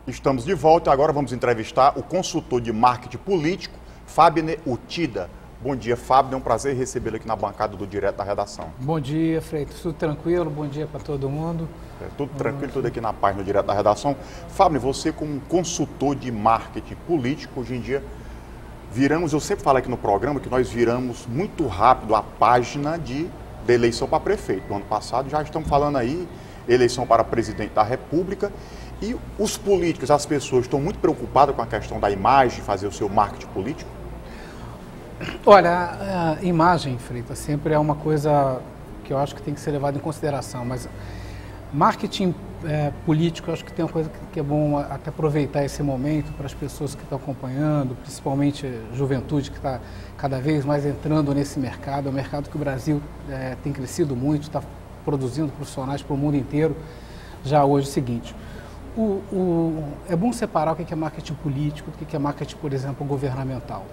Estamos de volta e agora vamos entrevistar o consultor de marketing político, Fabner Utida. Bom dia, Fabner. É um prazer recebê-lo aqui na bancada do Direto da Redação. Bom dia, Freitas. Tudo tranquilo? Bom dia para todo mundo. Tudo tranquilo, tudo aqui na página do Direto da Redação. Fabner, você como consultor de marketing político, hoje em dia, eu sempre falo aqui no programa que nós viramos muito rápido a página da eleição para prefeito. Do ano passado já estamos falando aí, eleição para presidente da República. E os políticos, as pessoas estão muito preocupadas com a questão da imagem, fazer o seu marketing político? Olha, a imagem, Freitas, sempre é uma coisa que eu acho que tem que ser levada em consideração, mas marketing político, eu acho que tem uma coisa que é bom até aproveitar esse momento para as pessoas que estão acompanhando, principalmente a juventude que está cada vez mais entrando nesse mercado. É um mercado que o Brasil tem crescido muito, está produzindo profissionais para o mundo inteiro. Já hoje é o seguinte, é bom separar o que é marketing político do que é marketing, por exemplo, governamental.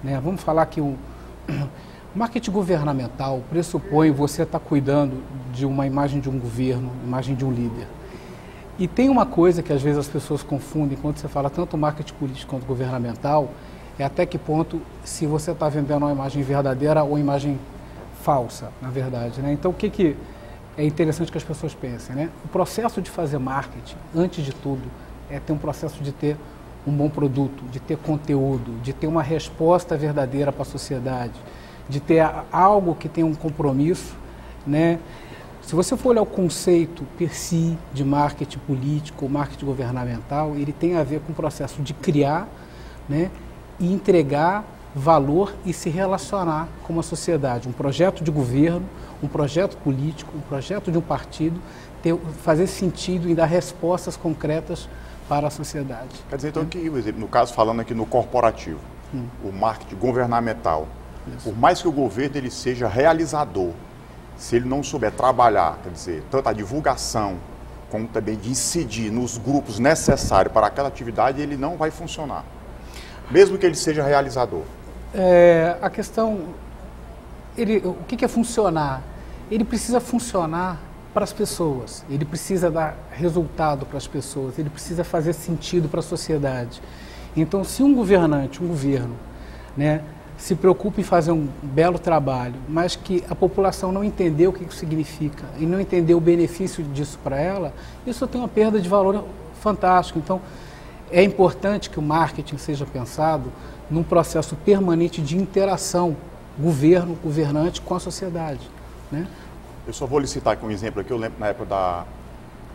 Né? Vamos falar que o marketing governamental pressupõe você estar cuidando de uma imagem de um governo, imagem de um líder. E tem uma coisa que às vezes as pessoas confundem quando você fala tanto marketing político quanto governamental, é até que ponto se você está vendendo uma imagem verdadeira ou uma imagem falsa, na verdade. Né? Então, o que é interessante que as pessoas pensem, né? O processo de fazer marketing, antes de tudo, é ter um processo de ter um bom produto, de ter conteúdo, de ter uma resposta verdadeira para a sociedade, de ter algo que tenha um compromisso, né? Se você for olhar o conceito per si de marketing político, marketing governamental, ele tem a ver com o processo de criar, né, e entregar valor e se relacionar com uma sociedade, um projeto de governo, um projeto político, um projeto de um partido, fazer sentido e dar respostas concretas para a sociedade. Quer dizer, então, que, no caso, falando aqui no corporativo, o marketing governamental, por mais que o governo ele seja realizador, se ele não souber trabalhar, quer dizer, tanto a divulgação, como também de incidir nos grupos necessários para aquela atividade, ele não vai funcionar, mesmo que ele seja realizador. A questão, o que é funcionar? Ele precisa funcionar para as pessoas, ele precisa dar resultado para as pessoas, ele precisa fazer sentido para a sociedade. Então, se um governante, um governo, né, se preocupa em fazer um belo trabalho, mas que a população não entendeu o que isso significa e não entendeu o benefício disso para ela, isso tem uma perda de valor fantástica. Então, é importante que o marketing seja pensado num processo permanente de interação governo, governante com a sociedade, né? Eu só vou lhe citar aqui um exemplo aqui. Eu lembro na época da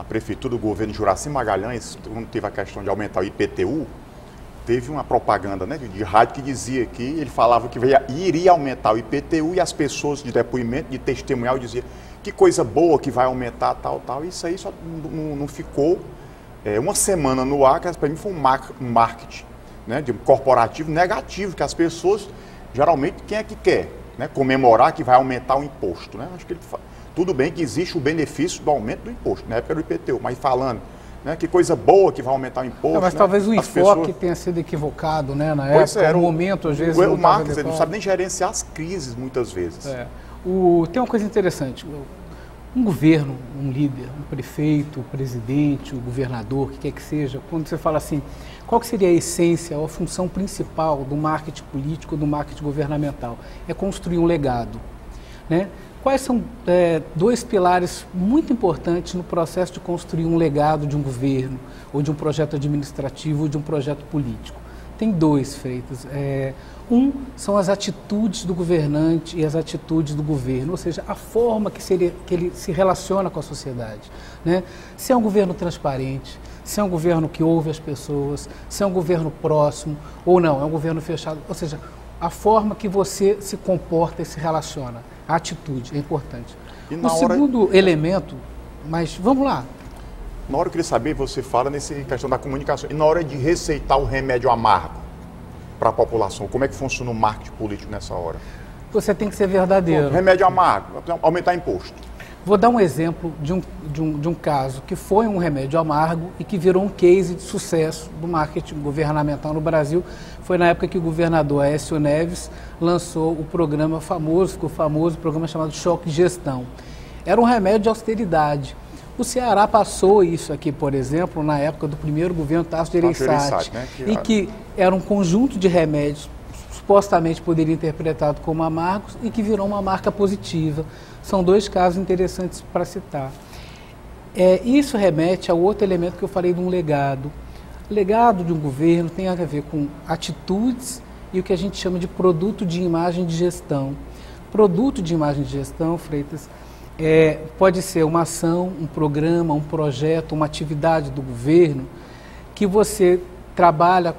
prefeitura do governo de Juracy Magalhães, quando teve a questão de aumentar o IPTU, teve uma propaganda, né, de rádio que dizia que ele falava que iria aumentar o IPTU e as pessoas de depoimento, de testemunhal, diziam que coisa boa que vai aumentar, tal. Isso aí só não ficou uma semana no ar, que para mim foi um marketing, né, de um corporativo negativo, que as pessoas, geralmente, quem é que quer, né, comemorar que vai aumentar o imposto, né? Acho que tudo bem que existe o benefício do aumento do imposto, na época do IPTU, mas falando, né, que coisa boa que vai aumentar o imposto. Mas né, talvez o enfoque tenha sido equivocado, né, na época, no momento, às vezes... O marketing não sabe nem gerenciar as crises, muitas vezes. Tem uma coisa interessante, um governo, um líder, um prefeito, o presidente, o governador, o que quer que seja, quando você fala assim, qual que seria a essência ou a função principal do marketing político, do marketing governamental? É construir um legado, né? Quais são dois pilares muito importantes no processo de construir um legado de um governo, ou de um projeto administrativo, ou de um projeto político? Tem dois, Freitas. São as atitudes do governante e as atitudes do governo, ou seja, a forma que ele se relaciona com a sociedade, né? Se é um governo transparente, se é um governo que ouve as pessoas, se é um governo próximo ou não, é um governo fechado, ou seja, a forma que você se comporta e se relaciona, a atitude é importante. Segundo elemento, mas vamos lá. Na hora eu queria saber, você fala nessa questão da comunicação, e na hora de receitar o remédio amargo para a população, como é que funciona o marketing político nessa hora? Você tem que ser verdadeiro. Remédio amargo, aumentar imposto. Vou dar um exemplo de um caso que foi um remédio amargo e que virou um case de sucesso do marketing governamental no Brasil. Foi na época que o governador Aécio Neves lançou o ficou famoso o programa chamado Choque Gestão. Era um remédio de austeridade. O Ceará passou isso aqui, por exemplo, na época do primeiro governo Tasso Gereissati, né? que era um conjunto de remédios supostamente poderia interpretado como amargos e que virou uma marca positiva. São dois casos interessantes para citar. Isso remete ao outro elemento que eu falei de um legado. O legado de um governo tem a ver com atitudes e o que a gente chama de produto de imagem de gestão. Produto de imagem de gestão, Freitas, pode ser uma ação, um programa, um projeto, uma atividade do governo que você trabalha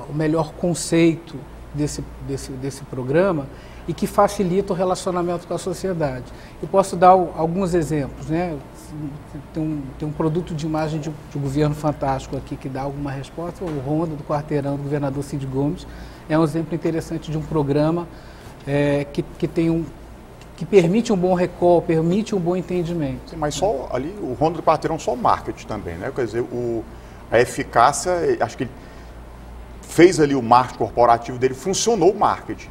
o melhor conceito desse programa e que facilita o relacionamento com a sociedade. Eu posso dar alguns exemplos, né? Tem um produto de imagem de governo fantástico aqui que dá alguma resposta, o Ronda do Quarteirão do governador Cid Gomes é um exemplo interessante de um programa que permite um bom recall, permite um bom entendimento. Sim, mas só ali, o Ronda do Quarteirão só marketing também, né? Quer dizer, a eficácia, acho que ele fez ali o marketing corporativo dele, funcionou o marketing.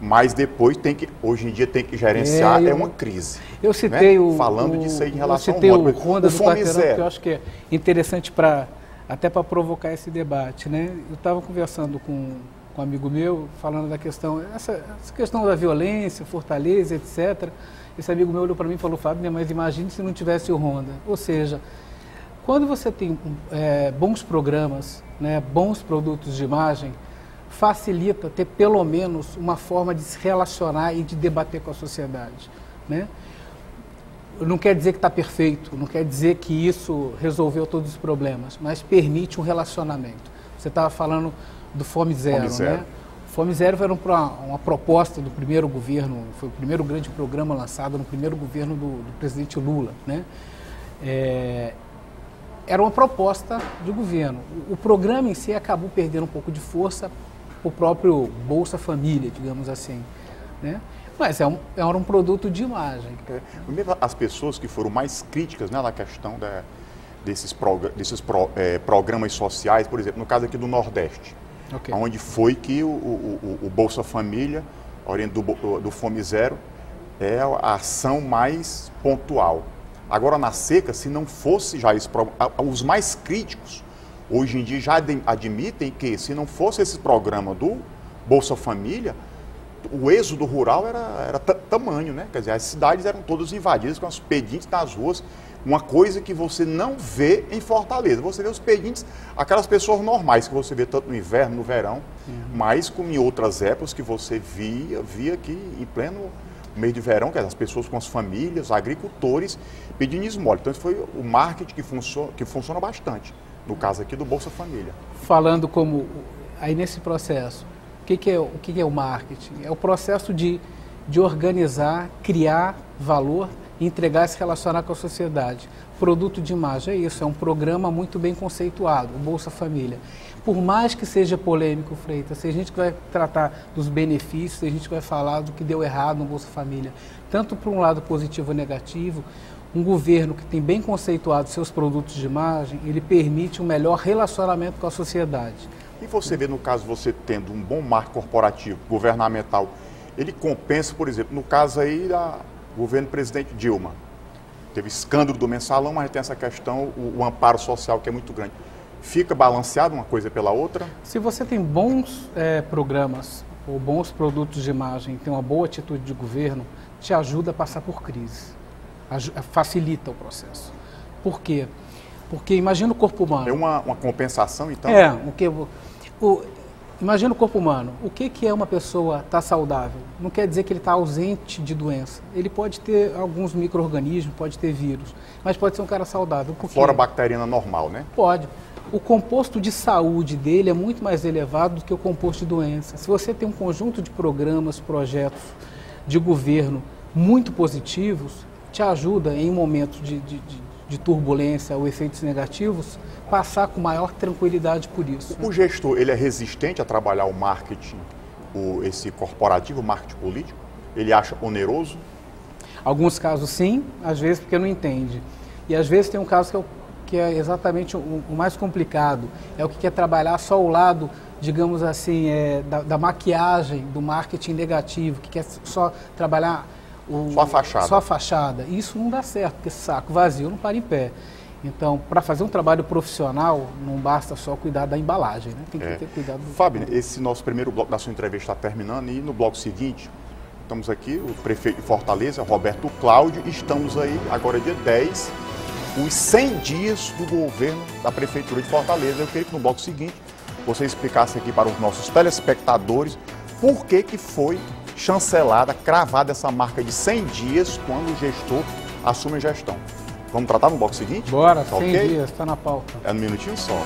Mas depois hoje em dia tem que gerenciar, é uma crise. Eu citei né? Falando disso aí em relação ao Ronda. Eu citei o Ronda do Quarteirão, que eu acho que é interessante até para provocar esse debate, né? Eu estava conversando com um amigo meu, falando da questão, essa questão da violência, Fortaleza, etc. Esse amigo meu olhou para mim e falou, Fábio, mas imagine se não tivesse o Ronda. Ou seja, quando você tem bons programas, né, bons produtos de imagem, facilita ter pelo menos uma forma de se relacionar e de debater com a sociedade, né? Não quer dizer que está perfeito, não quer dizer que isso resolveu todos os problemas, mas permite um relacionamento. Você estava falando do Fome Zero, né? Fome Zero era uma proposta do primeiro governo, foi o primeiro grande programa lançado no primeiro governo do presidente Lula, né? Era uma proposta de governo. O programa em si acabou perdendo um pouco de força, o próprio Bolsa Família, digamos assim, né? Mas era um produto de imagem. Mesmo as pessoas que foram mais críticas, né, na questão desses programas sociais, por exemplo, no caso aqui do Nordeste, onde foi que o Bolsa Família, oriente do Fome Zero, é a ação mais pontual. Agora, na seca, se não fosse já esse programa, os mais críticos, hoje em dia já admitem que se não fosse esse programa do Bolsa Família, o êxodo rural era tamanho, né? Quer dizer, as cidades eram todas invadidas com os pedintes nas ruas, uma coisa que você não vê em Fortaleza. Você vê os pedintes, aquelas pessoas normais que você vê tanto no inverno, no verão, mas como em outras épocas que você via aqui em pleno mês de verão, que as pessoas com as famílias, agricultores, pedindo esmola. Então, esse foi o marketing que funciona bastante. No caso aqui do Bolsa Família. Falando aí nesse processo, o que é o marketing? É o processo de organizar, criar valor e entregar, se relacionar com a sociedade. Produto de imagem é isso, é um programa muito bem conceituado, o Bolsa Família. Por mais que seja polêmico, Freitas, se a gente vai tratar dos benefícios, a gente vai falar do que deu errado no Bolsa Família, tanto por um lado positivo ou negativo, um governo que tem bem conceituado seus produtos de imagem, ele permite um melhor relacionamento com a sociedade. E você vê, no caso, você tendo um bom marco corporativo, governamental, ele compensa, por exemplo, no caso aí do governo do presidente Dilma. Teve escândalo do mensalão, mas tem essa questão, o amparo social, que é muito grande. Fica balanceado uma coisa pela outra? Se você tem bons programas ou bons produtos de imagem, tem uma boa atitude de governo, te ajuda a passar por crise. Facilita o processo. Por quê? Porque imagina o corpo humano. É uma compensação, então? Imagina o corpo humano. O que é uma pessoa estar saudável? Não quer dizer que ele está ausente de doença. Ele pode ter alguns micro-organismos, pode ter vírus, mas pode ser um cara saudável. Por quê? Flora bacteriana normal, né? Pode. O composto de saúde dele é muito mais elevado do que o composto de doença. Se você tem um conjunto de programas, projetos de governo muito positivos, te ajuda em momentos de turbulência ou efeitos negativos, passar com maior tranquilidade por isso. O gestor, ele é resistente a trabalhar o marketing, esse corporativo, o marketing político? Ele acha oneroso? Alguns casos sim, às vezes porque não entende. E às vezes tem um caso que é exatamente o mais complicado, é o que quer trabalhar só o lado, digamos assim, da maquiagem do marketing negativo, que quer só trabalhar Só a fachada. Só a fachada. Isso não dá certo, porque saco vazio não para em pé. Então, para fazer um trabalho profissional, não basta só cuidar da embalagem, né? Tem que ter cuidado do... Fábio, esse nosso primeiro bloco da sua entrevista está terminando e no bloco seguinte, estamos aqui, o prefeito de Fortaleza, Roberto Cláudio, estamos aí, agora dia 10, os 100 dias do governo da Prefeitura de Fortaleza. Eu queria que no bloco seguinte você explicasse aqui para os nossos telespectadores por que foi chancelada, cravada essa marca de 100 dias quando o gestor assume a gestão. Vamos tratar no bloco seguinte? Bora, Tá 100 okay? dias, está na pauta. É um minutinho só.